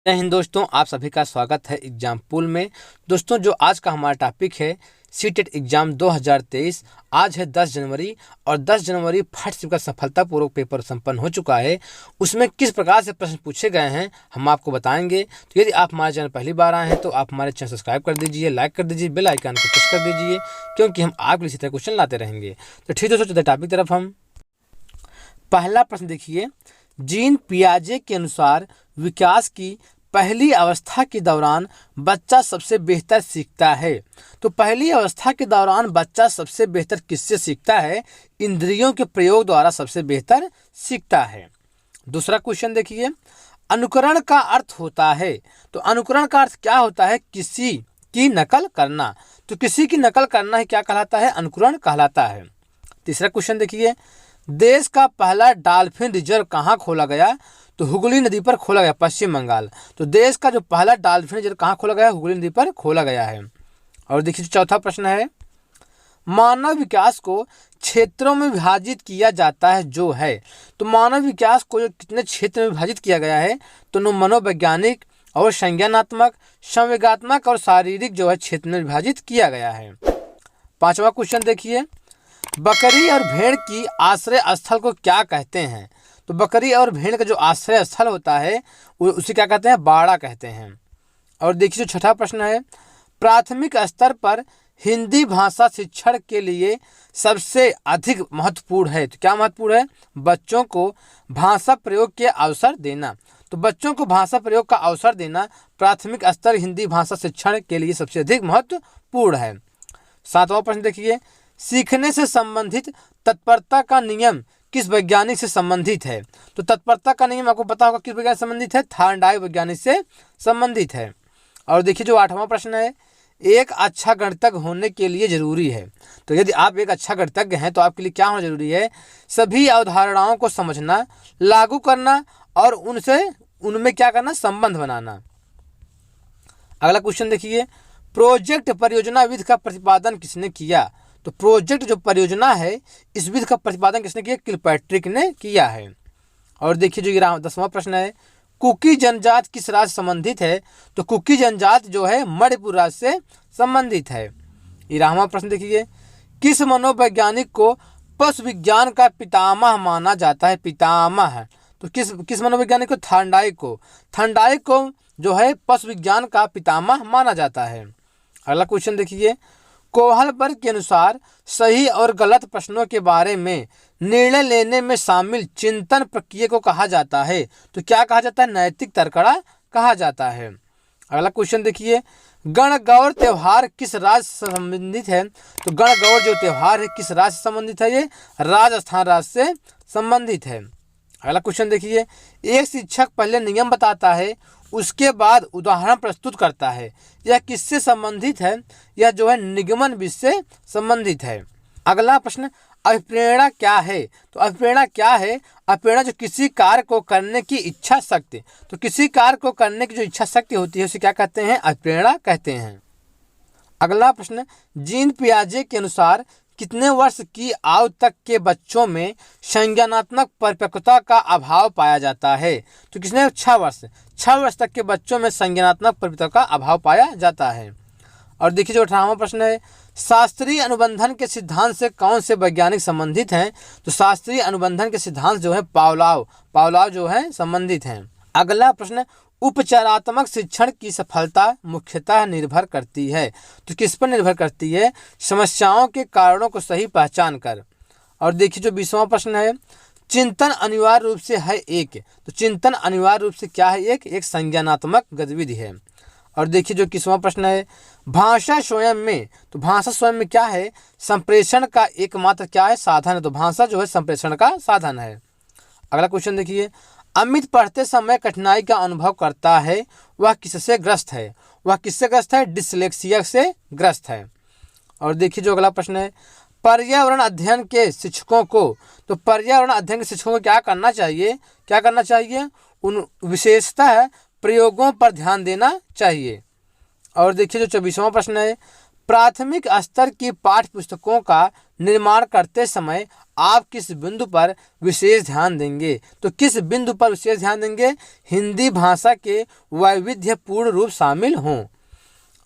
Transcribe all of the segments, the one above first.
जय हिंद दोस्तों, आप सभी का स्वागत है एग्जाम पूल में। दोस्तों, जो आज का हमारा टॉपिक है सीटेट एग्जाम 2023। आज है 10 जनवरी और 10 जनवरी फट से का सफलतापूर्वक पेपर संपन्न हो चुका है। उसमें किस प्रकार से प्रश्न पूछे गए हैं हम आपको बताएंगे। तो यदि आप हमारे चैनल पहली बार आए हैं तो आप हमारे चैनल सब्सक्राइब कर दीजिए, लाइक कर दीजिए, बेल आइकन को प्रेस कर दीजिए, क्योंकि हम आपके इसी तरह क्वेश्चन लाते रहेंगे। तो ठीक है दोस्तों, टॉपिक तरफ हम पहला प्रश्न देखिए। जीन पियाजे के अनुसार विकास की पहली अवस्था के दौरान बच्चा सबसे बेहतर सीखता है। तो पहली अवस्था के दौरान बच्चा सबसे बेहतर किससे सीखता है? इंद्रियों के प्रयोग द्वारा सबसे बेहतर सीखता है। दूसरा क्वेश्चन देखिए। अनुकरण का अर्थ होता है। तो अनुकरण का अर्थ क्या होता है? किसी की नकल करना। तो किसी की नकल करना ही क्या कहलाता है? अनुकरण कहलाता है। तीसरा क्वेश्चन देखिए। देश का पहला डॉल्फिन रिजर्व कहाँ खोला गया? तो हुगली नदी पर खोला गया, पश्चिम बंगाल। तो देश का जो पहला डॉल्फिन रिजर्व कहाँ खोला गया? हुगली नदी पर खोला गया है। और देखिए चौथा प्रश्न है। मानव विकास को क्षेत्रों में विभाजित किया जाता है जो है। तो मानव विकास को जो कितने क्षेत्र में विभाजित किया गया है? तो मनोवैज्ञानिक और संज्ञानात्मक, संवेगात्मक और शारीरिक जो है क्षेत्र में विभाजित किया गया है। पांचवा क्वेश्चन देखिए। बकरी और भेड़ की आश्रय स्थल को क्या कहते हैं? तो बकरी और भेड़ का जो आश्रय स्थल होता है उसे क्या कहते हैं? बाड़ा कहते हैं। और देखिए जो छठा प्रश्न है। प्राथमिक स्तर पर हिंदी भाषा शिक्षण के लिए सबसे अधिक महत्वपूर्ण है। तो क्या महत्वपूर्ण है? बच्चों को भाषा प्रयोग के अवसर देना। तो बच्चों को भाषा प्रयोग का अवसर देना प्राथमिक स्तर हिंदी भाषा शिक्षण के लिए सबसे अधिक महत्वपूर्ण है। सातवां प्रश्न देखिए। सीखने से संबंधित तत्परता का नियम किस वैज्ञानिक से संबंधित है? तो तत्परता का नियम आपको पता होगा किस वैज्ञानिक से संबंधित है? थॉर्नडाइक वैज्ञानिक से संबंधित है। और देखिए जो आठवां प्रश्न है। एक अच्छा गणितज्ञ होने के लिए जरूरी है। तो यदि आप एक अच्छा गणितज्ञ हैं तो आपके लिए क्या होना जरूरी है? सभी अवधारणाओं को समझना, लागू करना और उनमें क्या करना? संबंध बनाना। अगला क्वेश्चन देखिए। प्रोजेक्ट परियोजना विधि का प्रतिपादन किसने किया? तो प्रोजेक्ट जो परियोजना है इस विधि का प्रतिपादन किसने किया? किलपैट्रिक ने किया है। और देखिए जो 10वां प्रश्न है। कुकी जनजाति किस राज्य से संबंधित है? तो कुकी जनजाति जो है मणिपुर राज्य से संबंधित है। 11वां प्रश्न देखिए। किस मनोवैज्ञानिक को पशु विज्ञान का पितामह माना जाता है? पितामह तो किस मनोवैज्ञानिक को? थॉर्नडाइक को जो है पशु विज्ञान का पितामह माना जाता है। अगला क्वेश्चन देखिए। कोहलबर्ग के अनुसार सही और गलत प्रश्नों के बारे में निर्णय लेने में शामिल चिंतन प्रक्रिया को कहा जाता है। तो क्या कहा जाता है? नैतिक तर्कड़ा कहा जाता है। अगला क्वेश्चन देखिए। गणगौर त्योहार किस राज्य से संबंधित है? तो गणगौर जो त्योहार है किस राज्य से संबंधित है? ये राजस्थान राज्य से संबंधित है। अगला क्वेश्चन देखिए। एक शिक्षक पहले नियम बताता है, उसके बाद उदाहरण प्रस्तुत करता है। यह किससे संबंधित है? यह जो है निगमन विधि से संबंधित है। अगला प्रश्न। अभिप्रेरणा क्या है? तो अभिप्रेरणा क्या है? अभिप्रेरणा जो किसी कार्य को करने की इच्छा शक्ति। तो किसी कार्य को करने की जो इच्छा शक्ति होती है उसे क्या कहते हैं? अभिप्रेरणा कहते हैं। अगला प्रश्न। जीन पियाजे के अनुसार कितने वर्ष की आयु तक के बच्चों में संज्ञानात्मक परिपक्वता का अभाव पाया जाता है? तो किसने? 6 वर्ष तक के बच्चों में संज्ञानात्मक परिपक्वता का अभाव पाया जाता है। और देखिए जो 18वां प्रश्न है। शास्त्रीय अनुबंधन के सिद्धांत से कौन से वैज्ञानिक संबंधित हैं? तो शास्त्रीय अनुबंधन के सिद्धांत जो है पावलोव जो है संबंधित हैं। अगला प्रश्न। उपचारात्मक शिक्षण की सफलता मुख्यतः निर्भर करती है। तो किस पर निर्भर करती है? समस्याओं के कारणों को सही पहचान कर। और देखिए जो 20वां प्रश्न है। चिंतन अनिवार्य रूप से है एक। तो चिंतन अनिवार्य रूप से क्या है? एक संज्ञानात्मक गतिविधि है। और देखिए जो 21वां प्रश्न है। भाषा स्वयं में क्या है? संप्रेषण का एकमात्र क्या है? साधन है। तो भाषा जो है संप्रेषण का साधन है। अगला क्वेश्चन देखिए। अमित पढ़ते समय कठिनाई का अनुभव करता है, वह किससे ग्रस्त है? वह किससे ग्रस्त है? डिसलेक्सिया से ग्रस्त है। और देखिए जो अगला प्रश्न है। पर्यावरण अध्ययन के शिक्षकों को क्या करना चाहिए? उन विशेषतः प्रयोगों पर ध्यान देना चाहिए। और देखिए जो 24वां प्रश्न है। प्राथमिक स्तर की पाठ्य पुस्तकों का निर्माण करते समय आप किस बिंदु पर विशेष ध्यान देंगे? तो किस बिंदु पर विशेष ध्यान देंगे? हिंदी भाषा के वैविध्यपूर्ण रूप शामिल हों।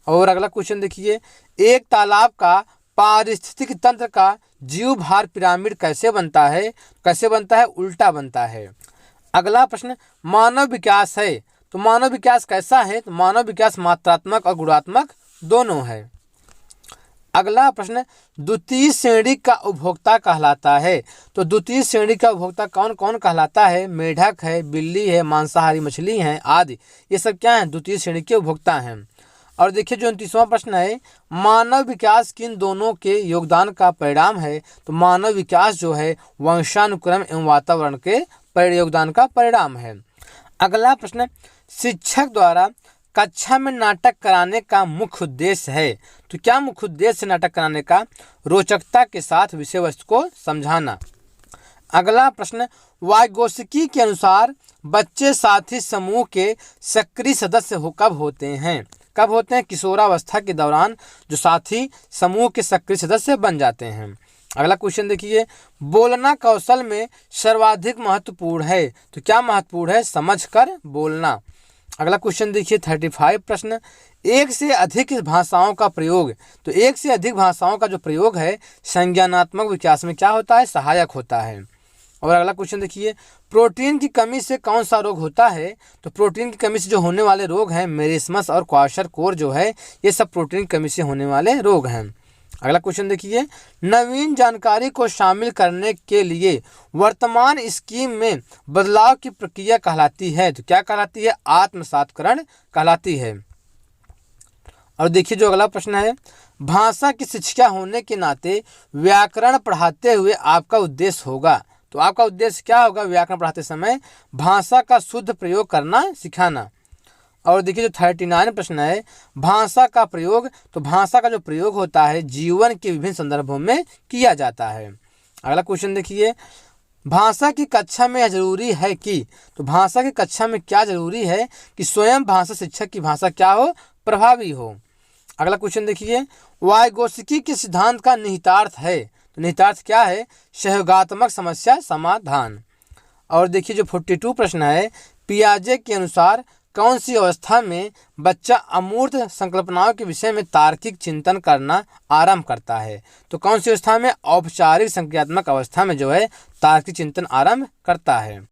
और अगला क्वेश्चन देखिए, एक तालाब का पारिस्थितिक तंत्र का जीव भार पिरामिड कैसे बनता है? कैसे बनता है? उल्टा बनता है। अगला प्रश्न, मानव विकास है तो मानव विकास कैसा है? तो मानव विकास मात्रात्मक और गुणात्मक दोनों है। अगला प्रश्न, द्वितीय श्रेणी का उपभोक्ता कहलाता है तो द्वितीय श्रेणी का उपभोक्ता कौन कौन कहलाता है? मेढक है, बिल्ली है, मांसाहारी मछली है आदि, ये सब क्या है? द्वितीय श्रेणी के उपभोक्ता हैं। और देखिए जो 29वां प्रश्न है, मानव विकास किन दोनों के योगदान का परिणाम है? तो मानव विकास जो है वंशानुक्रम एवं वातावरण के योगदान का परिणाम है। अगला प्रश्न, शिक्षक द्वारा कक्षा में नाटक कराने का मुख्य उद्देश्य है तो क्या मुख्य उद्देश्य नाटक कराने का? रोचकता के साथ विषय वस्तु को समझाना। अगला प्रश्न, वाइगोत्स्की के अनुसार बच्चे साथी समूह के सक्रिय सदस्य कब होते हैं? कब होते हैं? किशोरावस्था के दौरान जो साथी समूह के सक्रिय सदस्य बन जाते हैं। अगला क्वेश्चन देखिए, बोलना कौशल में सर्वाधिक महत्वपूर्ण है तो क्या महत्वपूर्ण है? समझकर बोलना। अगला क्वेश्चन देखिए 35 प्रश्न, एक से अधिक भाषाओं का प्रयोग तो एक से अधिक भाषाओं का जो प्रयोग है संज्ञानात्मक विकास में क्या होता है? सहायक होता है। और अगला क्वेश्चन देखिए, प्रोटीन की कमी से कौन सा रोग होता है? तो प्रोटीन की कमी से जो होने वाले रोग हैं मेरिस्मस और क्वाशरकोर जो है ये सब प्रोटीन की कमी से होने वाले रोग हैं। अगला क्वेश्चन देखिए, नवीन जानकारी को शामिल करने के लिए वर्तमान स्कीम में बदलाव की प्रक्रिया कहलाती है तो क्या कहलाती है? आत्मसातकरण कहलाती है। और देखिए जो अगला प्रश्न है, भाषा की शिक्षिका होने के नाते व्याकरण पढ़ाते हुए आपका उद्देश्य होगा तो आपका उद्देश्य क्या होगा? व्याकरण पढ़ाते समय भाषा का शुद्ध प्रयोग करना सिखाना। और देखिए जो 39 प्रश्न है, भाषा का प्रयोग तो भाषा का जो प्रयोग होता है जीवन के विभिन्न संदर्भों में किया जाता है। अगला क्वेश्चन देखिए, भाषा की कक्षा में जरूरी है कि तो भाषा की कक्षा में क्या जरूरी है? कि स्वयं भाषा शिक्षक की भाषा क्या हो? प्रभावी हो। अगला क्वेश्चन देखिए, वाइगोत्स्की के सिद्धांत का निहितार्थ है तो निहितार्थ क्या है? सहयोगात्मक समस्या समाधान। और देखिए जो 42 प्रश्न है, पियाजे के अनुसार कौन सी अवस्था में बच्चा अमूर्त संकल्पनाओं के विषय में तार्किक चिंतन करना आरंभ करता है? तो कौन सी अवस्था में? औपचारिक संज्ञानात्मक अवस्था में जो है तार्किक चिंतन आरंभ करता है।